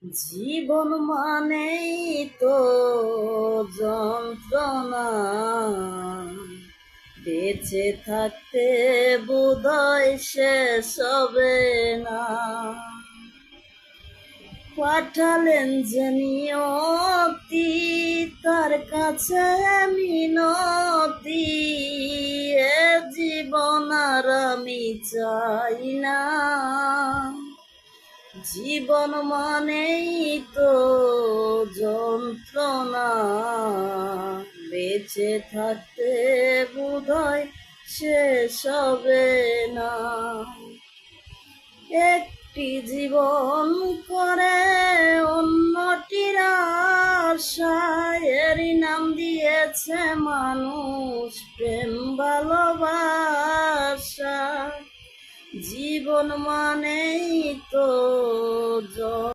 জীবন মানেই তো যন্ত্রণা, বেঁচে থাকতে বোধহয় শেষ হবে না। পাঠালেন যে নিয়তি, তার কাছে মিনতি, এ জীবন আর আমি চাই না। জীবন মানেই তো যন্ত্রণা, বেঁচে থাকতে বোধহয় শেষ হবে না। একটি জীবন করে অন্যটির আশায়, এরই নাম দিয়েছে মানুষ প্রেম ভালোবাসা। জীবন মানেই তো